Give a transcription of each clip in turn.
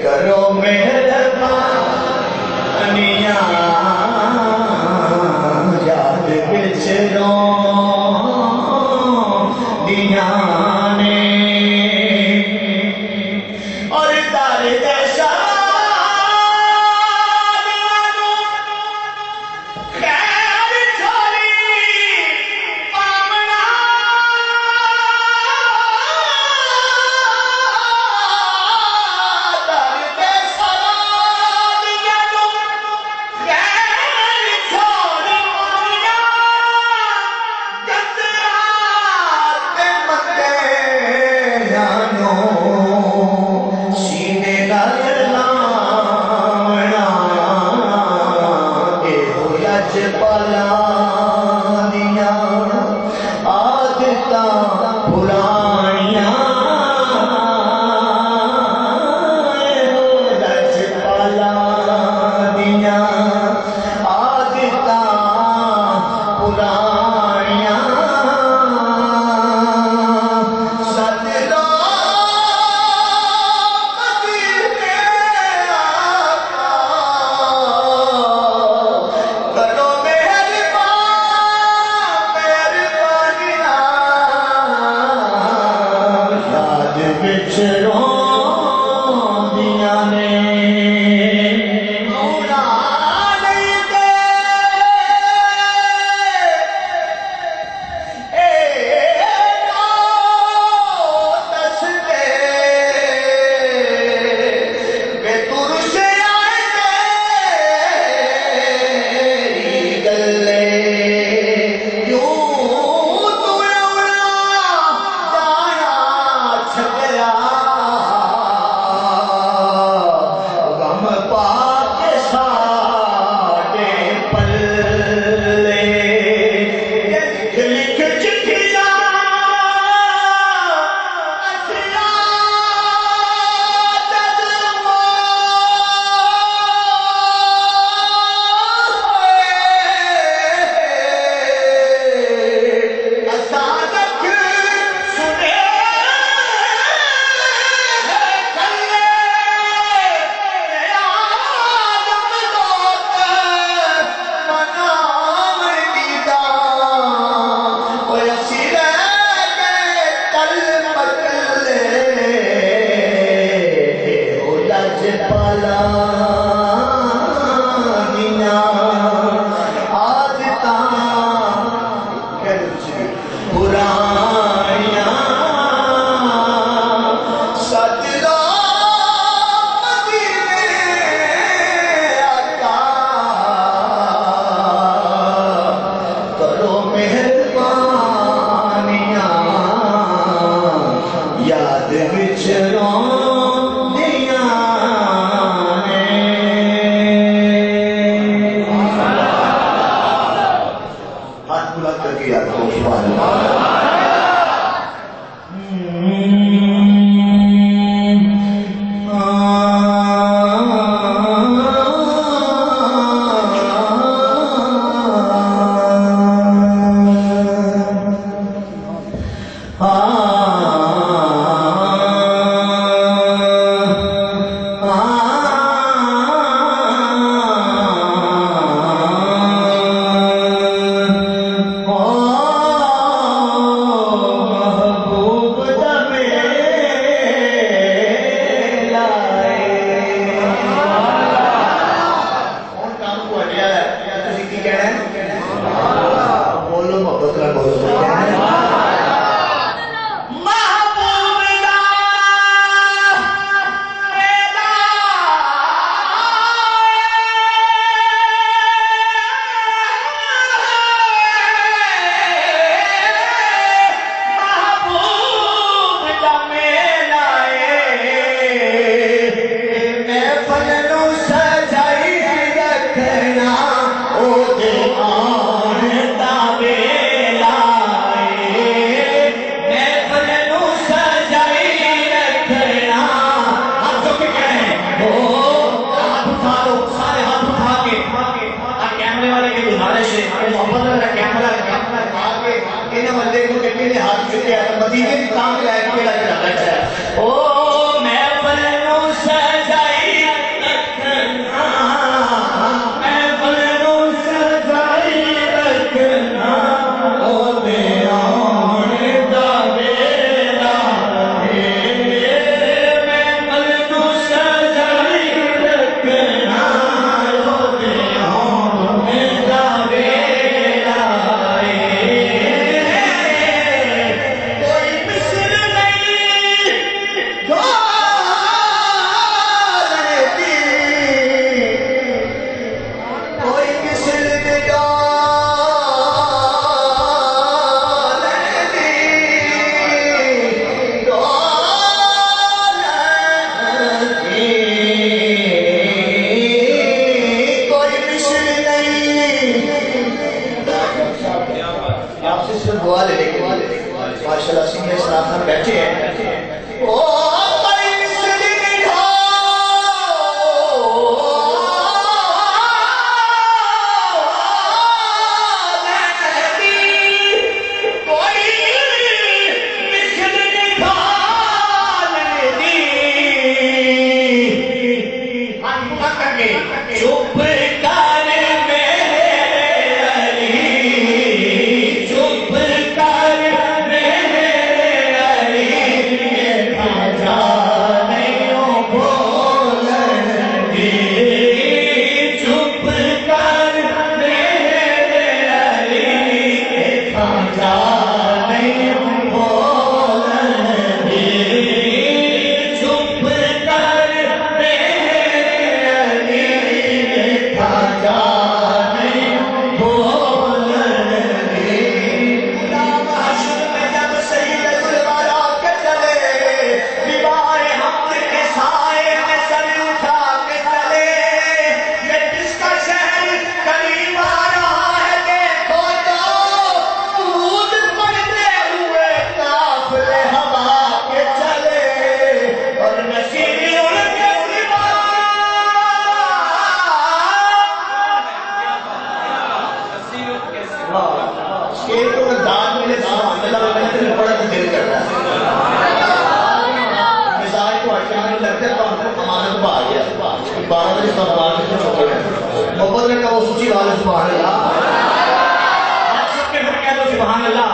करो मेहरबानियां याद बिछड़ो दिया ने और तारे जैसा याद बिछड़ो दिया ने मेरे हाथ चुके मदीने की काम लायक केड़ा केड़ा बैठा है ओ मैं बलनू सजाई रखना मैं बलनू सजाई रखना ओ दे आने दा वेला मैं बलनू सजाई रखना ओ दे आने दा वेला आपसे सिर्फ दुआ लेने के लिए माशाल्लाह सीनियर सलाम बैठे हैं ओ चुप कर बड़ा दिल करता है मिसाल को लगता है अमानत पा गया 12 बजे मोहब्बत ने कहा सूची वाले सुभान अल्लाह सबके फिर कह दो सुभान अल्लाह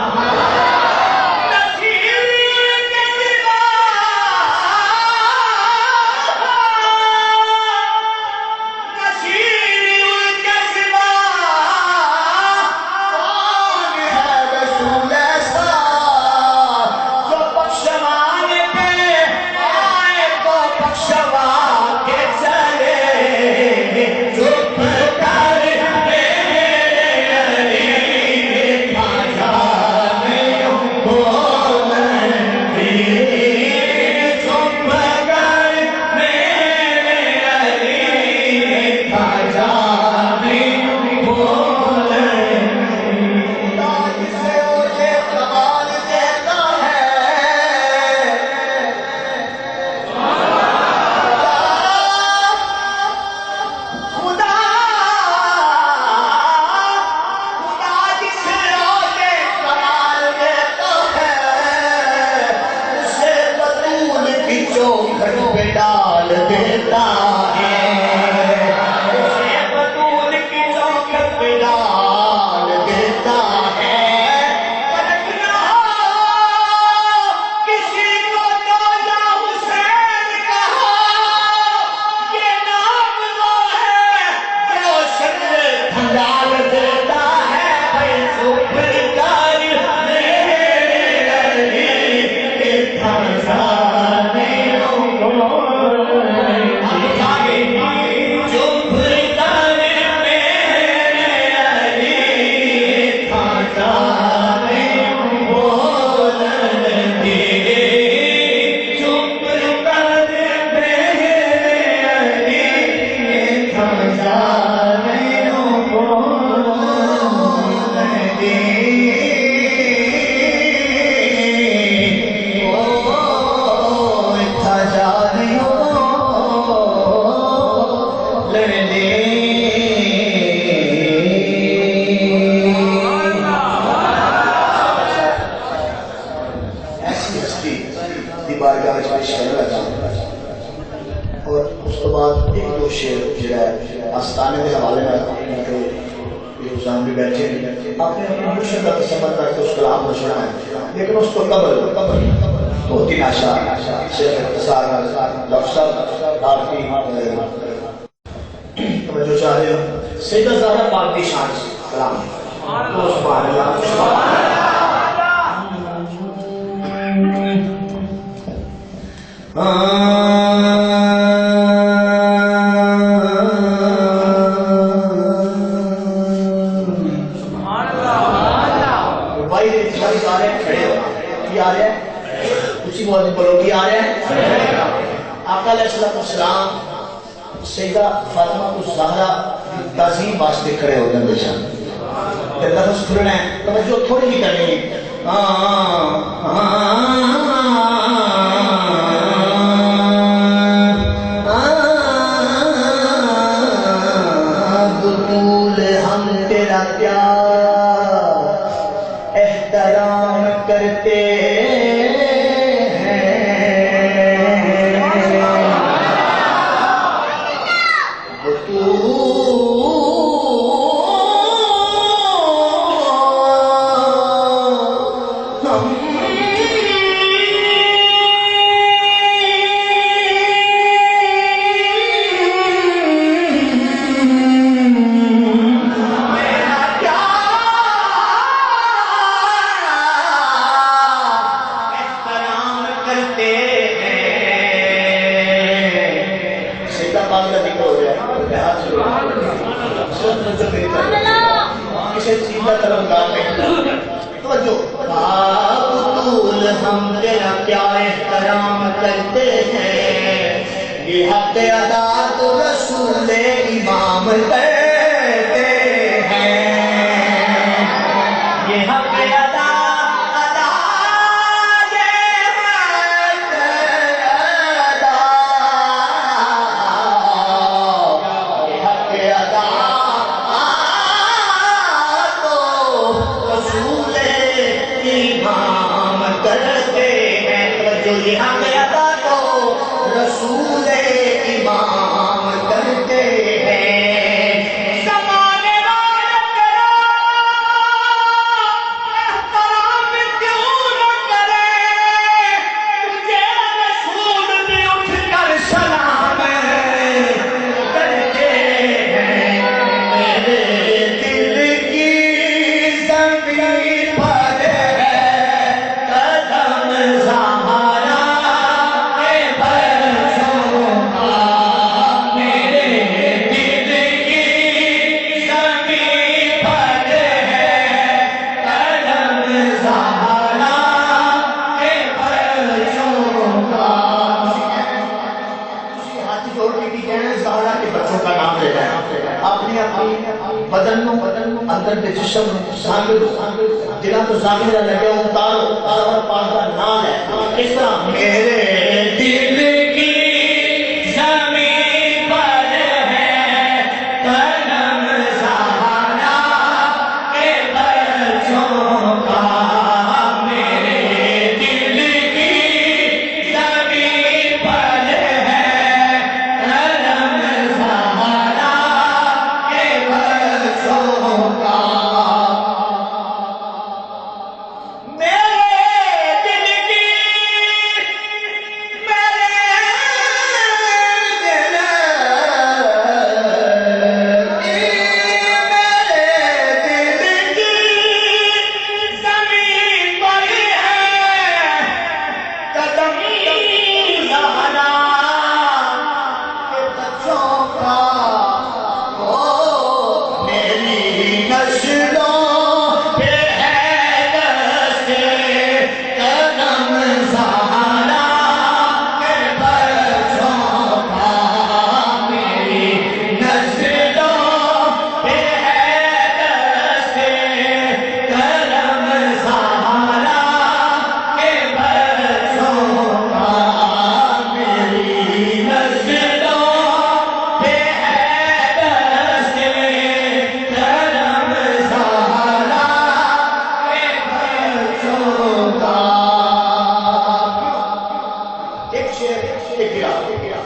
डाल देता है उसे बतूल की चौखट पे डाल देता है रखना किसी को तो या हुसैन कहा ये नाम वो है जो शक्ल डाल देता है भाई सुपर कर मेरे अली के थाने की बारगाह में पेश करने लगा और उस तो बाद एक दो शेर जो है आस्थाने के हवाले में भी बैठे आपने अपने मुर्शिद का तसम्मुर करके उस कलाम को सुना है, लेकिन उसको कब्र तो तीन आशा शेख इख्तिसार आपकी तवज्जो चाह रहे हो सैयदा ज़हरा पाक की शान से कलाम सुभान अल्लाह सैयदा फातिमा ज़हरा ताज़ीम वास्ते खड़े हो जाते हैं। लफ्ज़ खुलना है, तवज्जो थोड़ी ही करनी है। बुतूल हम तेरा प्यार एहतराम करते हम तेरा प्यार एहतराम करते हैं, ये हक अदा तो रसूल इमाम करते हैं, ये हक अदा रसूल इमाम करते हैं। ज़माने वाले तेरा एहतराम क्यों न करे, तुझे रसूल भी उठ कर सलाम करते हैं। मेरे दिल की ज़मीन पर है कदम ज़हरा के बरसों का, मेरे दिल की ज़मीन पर है कदम ज़हरा के बरसों का। हाथ जोड़ के भी कहना ज़हरा के बच्चों का नाम लेना है। अपनी अपनी बदन अंदर के जिस्म दिला तो जाहिर लगे उतारो ज़हरा पाक का नाम है। किस तरह मेरे दिल की ज़मीन पर है कदम ज़हरा के बच्चों का, मेरे दिल की ज़मीन पर है कदम ज़हरा के बच्चों का।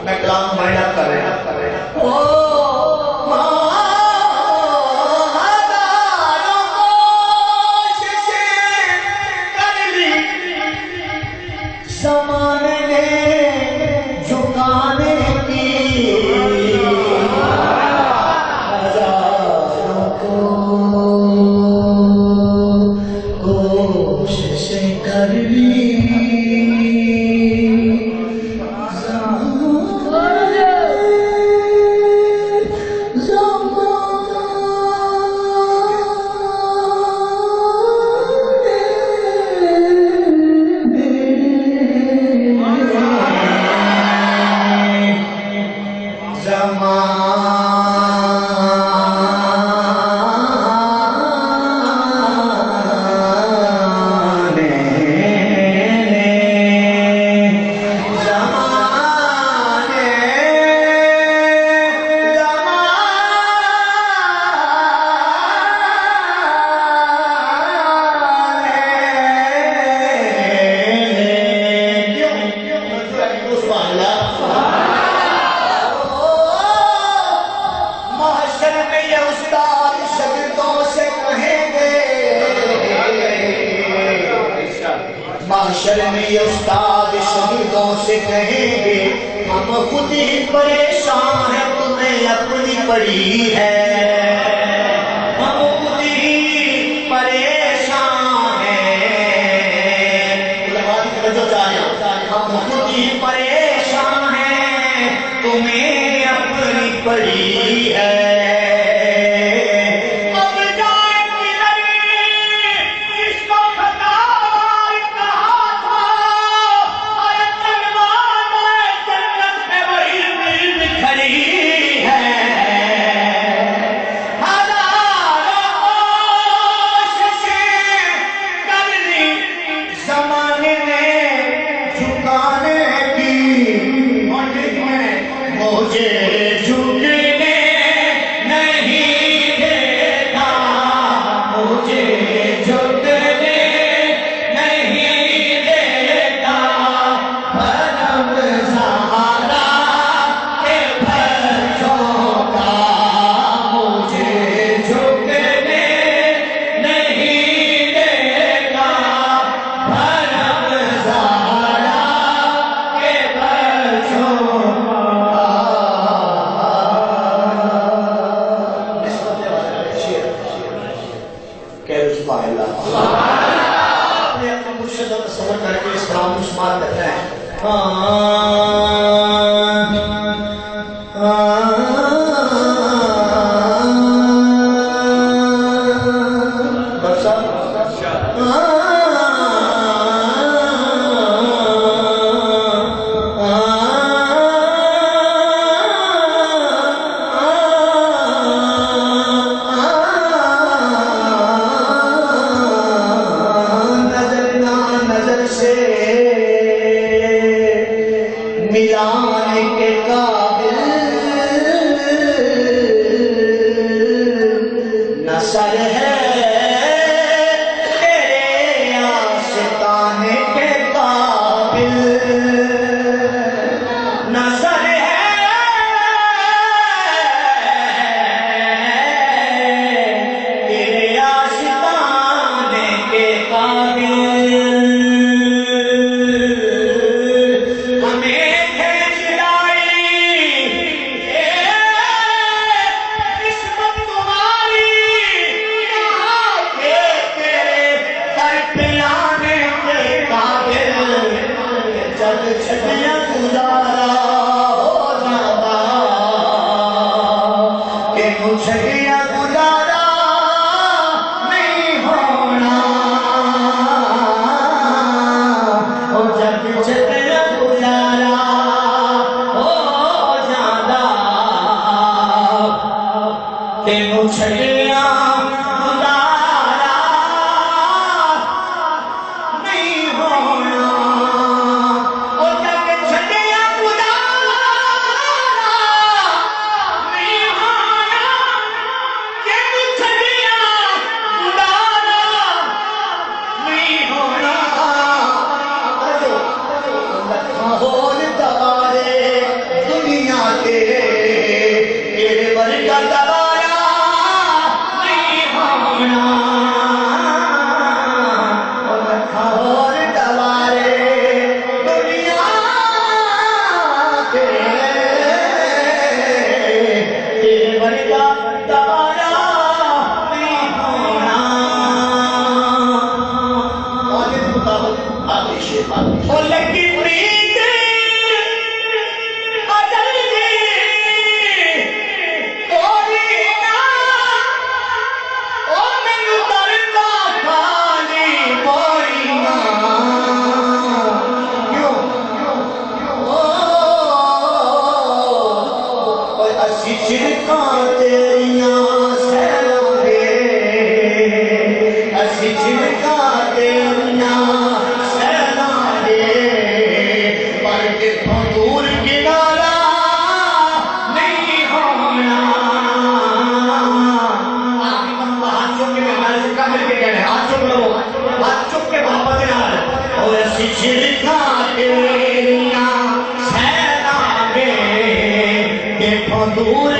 मैं कलाम माइंड अप कर रहा हूं। ज़माने ने झुकाने की हज़ारों कोशिशें कर ली, माशर में ये उस्ताद शहीदों से कहेंगे हम खुद ही परेशान हैं, तुम्हें अपनी पड़ी है। हम खुद ही परेशान हैं, हम खुद ही परेशान हैं, तुम्हें अपनी पड़ी है। मुझे झुकने नहीं देता, मुझे झुकने नहीं देता, परम सहारा के बच्चों का। मुझे झुकने नहीं देता, परम सहारा के बच्चों का। अपने अपने मुर्शिद और तसव्वुर करके इस कलाम को शुमार करते हैं। मिलाने के काबिल नसर है तेरे आशिकाने के काबिल, नसर है तेरे आशिकाने के काबिल। छठियां गुजारा हो जाता कि छठियां गुजारा नहीं होना, जब छठियां गुजारा हो जाता कि छठियां झिड़का तेरियां सहलांगे, असी झिड़का तेरियां सहलांगे, पर इथों दूर किनारा नहीं होना। हाथ चुक के मिल के कहने, हाथ चुक लो, हाथ चुक के वापस यार, और असी झिड़का तेरियां सहलांगे, इथों दूर